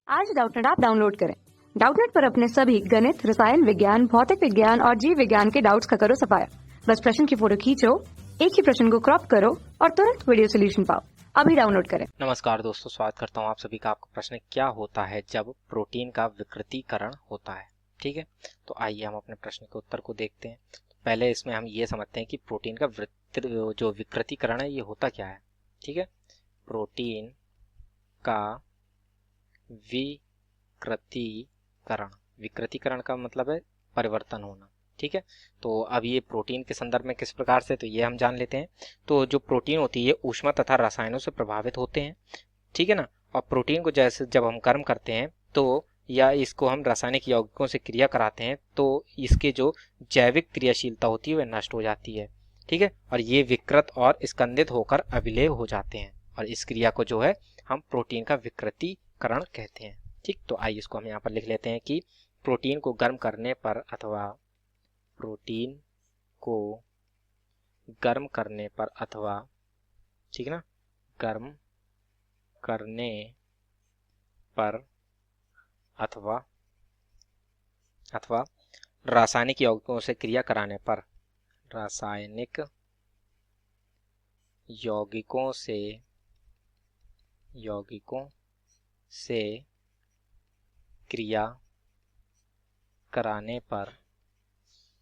आज Doubtnut app download करें। Doubtnut पर अपने सभी गणित, रसायन विज्ञान, भौतिक विज्ञान और जीव विज्ञान के डाउट्स का करो सफाया। बस प्रश्न की फोटो खींचो, एक ही प्रश्न को क्रॉप करो और तुरंत वीडियो सोल्यूशन पाओ। अभी डाउनलोड करें। नमस्कार दोस्तों, स्वागत करता हूं आप सभी का। आपका प्रश्न क्या होता है जब प्रोटीन का विकृतीकरण होता है। ठीक है, तो आइए हम अपने प्रश्न के उत्तर को देखते हैं। पहले इसमें हम ये समझते हैं कि प्रोटीन का जो विकृतीकरण है ये होता क्या है। ठीक है, प्रोटीन का विकृतीकरण, विकृतीकरण का मतलब है परिवर्तन होना। ठीक है, तो अब ये प्रोटीन के संदर्भ में किस प्रकार से, तो ये हम जान लेते हैं। तो जो प्रोटीन होती है ये ऊष्मा तथा रसायनों से प्रभावित होते हैं। ठीक है ना, और प्रोटीन को जैसे जब हम गर्म करते हैं तो या इसको हम रासायनिक यौगिकों से क्रिया कराते हैं तो इसके जो जैविक क्रियाशीलता होती है वह नष्ट हो जाती है। ठीक है, और ये विकृत और स्कंदित होकर अविलेय हो जाते हैं, और इस क्रिया को जो है हम प्रोटीन का विकृतीकरण कहते हैं। ठीक, तो आइए इसको हम यहाँ पर लिख लेते हैं कि प्रोटीन को गर्म करने पर अथवा प्रोटीन को गर्म करने पर अथवा, ठीक है ना, गर्म करने पर अथवा रासायनिक यौगिकों से क्रिया कराने पर, रासायनिक यौगिकों से क्रिया कराने पर,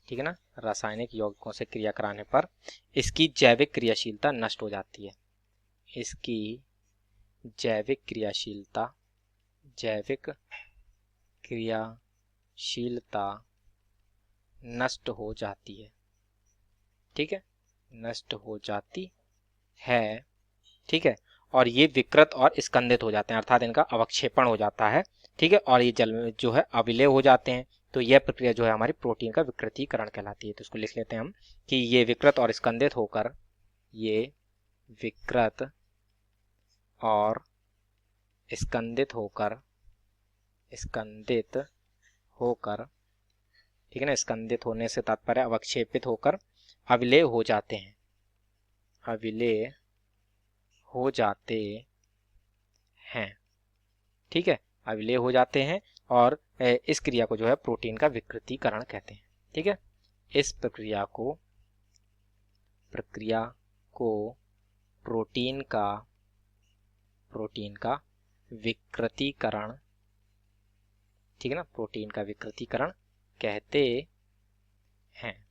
ठीक है ना, रासायनिक यौगिकों से क्रिया कराने पर इसकी जैविक क्रियाशीलता नष्ट हो जाती है। इसकी जैविक क्रियाशीलता नष्ट हो जाती है। ठीक है, नष्ट हो जाती है। ठीक है, और ये विकृत और स्कंदित हो जाते हैं, अर्थात इनका अवक्षेपण हो जाता है। ठीक है, और ये जल में जो है अविलेय हो जाते हैं। तो यह प्रक्रिया जो है हमारी प्रोटीन का विकृतीकरण कहलाती है। तो इसको लिख लेते हैं हम कि ये विकृत और स्कंदित होकर, ये विकृत और स्कंदित होकर, ठीक है ना, स्कंदित होने से तात्पर्य अवक्षेपित होकर अविलेय हो जाते हैं, अविलेय हो जाते हैं। ठीक है, अविलेय हो जाते हैं, और इस क्रिया को जो है प्रोटीन का विकृतीकरण कहते हैं। ठीक है, इस प्रक्रिया को प्रोटीन का विकृतीकरण, ठीक है ना, प्रोटीन का विकृतीकरण कहते हैं।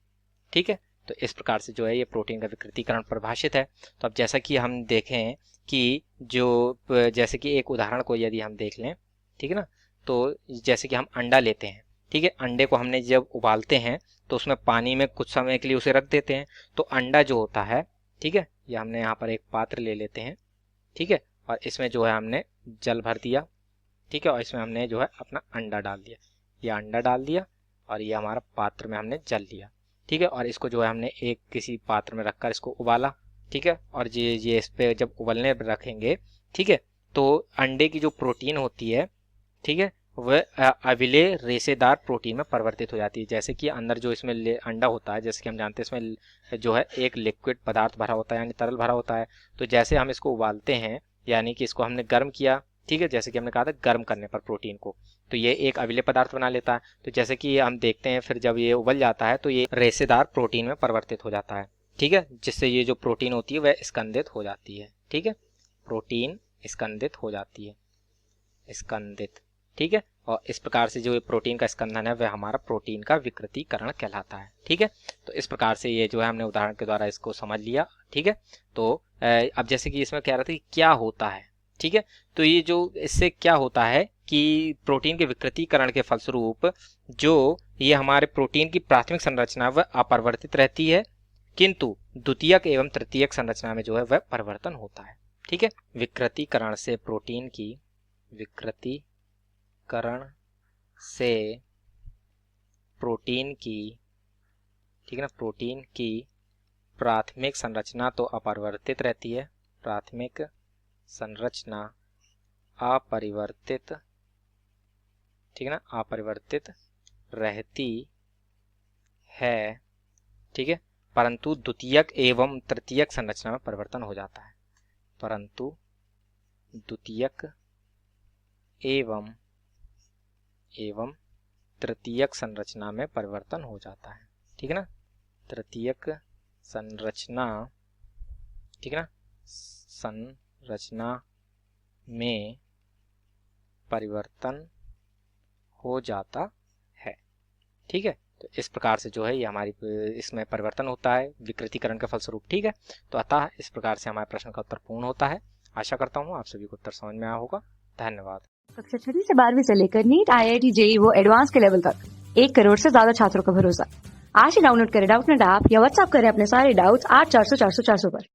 ठीक है, तो इस प्रकार से जो है ये प्रोटीन का विकृतीकरण परिभाषित है। तो अब जैसा कि हम देखें कि जैसे कि एक उदाहरण को यदि हम देख लें, ठीक है ना, तो जैसे कि हम अंडा लेते हैं। ठीक है, अंडे को हमने जब उबालते हैं तो उसमें पानी में कुछ समय के लिए उसे रख देते हैं, तो अंडा जो होता है, ठीक है, ये हमने यहाँ पर एक पात्र ले लेते हैं। ठीक है, और इसमें जो है हमने जल भर दिया। ठीक है, और इसमें हमने जो है अपना अंडा डाल दिया, ये अंडा डाल दिया, और ये हमारा पात्र में हमने जल लिया। ठीक है, और इसको जो है हमने एक किसी पात्र में रखकर इसको उबाला। ठीक है, और ये इस पे जब उबलने रखेंगे, ठीक है, तो अंडे की जो प्रोटीन होती है, ठीक है, वह अविलेय रेशेदार प्रोटीन में परिवर्तित हो जाती है। जैसे कि अंदर जो इसमें अंडा होता है, जैसे कि हम जानते हैं इसमें जो है एक लिक्विड पदार्थ भरा होता है, यानी तरल भरा होता है। तो जैसे हम इसको उबालते हैं, यानी कि इसको हमने गर्म किया, ठीक है, जैसे कि हमने कहा था गर्म करने पर प्रोटीन को, तो ये एक अविलेय पदार्थ बना लेता है। तो जैसे कि हम देखते हैं फिर जब ये उबल जाता है तो ये रेशेदार प्रोटीन में परिवर्तित हो जाता है। ठीक है, जिससे ये जो प्रोटीन होती है वह स्कंदित हो जाती है। ठीक है, प्रोटीन स्कंदित हो जाती है, स्कंदित। ठीक है, और इस प्रकार से जो प्रोटीन का स्कंदन है वह हमारा प्रोटीन का विकृतीकरण कहलाता है। ठीक है, तो इस प्रकार से ये जो है हमने उदाहरण के द्वारा इसको समझ लिया। ठीक है, तो अब जैसे कि इसमें कह रहा था कि क्या होता है। ठीक है, तो ये जो इससे क्या होता है कि प्रोटीन के विकृतीकरण के फलस्वरूप जो ये हमारे प्रोटीन की प्राथमिक संरचना वह अपरिवर्तित रहती है, किंतु द्वितीयक एवं तृतीयक संरचना में जो है वह परिवर्तन होता है। ठीक है, विकृतीकरण से प्रोटीन की ठीक है ना, प्रोटीन की प्राथमिक संरचना तो अपरिवर्तित रहती है, प्राथमिक संरचना अपरिवर्तित, ठीक है ना, अपरिवर्तित रहती है। ठीक है, परंतु द्वितीयक एवं तृतीयक संरचना में परिवर्तन हो जाता है, परंतु द्वितीयक एवं एवं तृतीयक संरचना में परिवर्तन हो जाता है। ठीक है ना, तृतीयक संरचना, ठीक है ना, संरचना में परिवर्तन हो जाता है। ठीक है, तो इस प्रकार से जो है ये हमारी इसमें परिवर्तन होता है विकृतीकरण के फलस्वरूप। ठीक है, तो अतः इस प्रकार से हमारे प्रश्न का उत्तर पूर्ण होता है। आशा करता हूँ आप सभी को उत्तर समझ में आया होगा। धन्यवाद। कक्षा 6 से 12वीं से लेकर नीट, IIT, JEE वो एडवांस के लेवल तक 1 करोड़ से ज्यादा छात्रों का भरोसा। आज ही डाउनलोड करें डाउटनेट ऐप या व्हाट्सएप करें अपने सारे डाउट्स 8400 400 400 पर।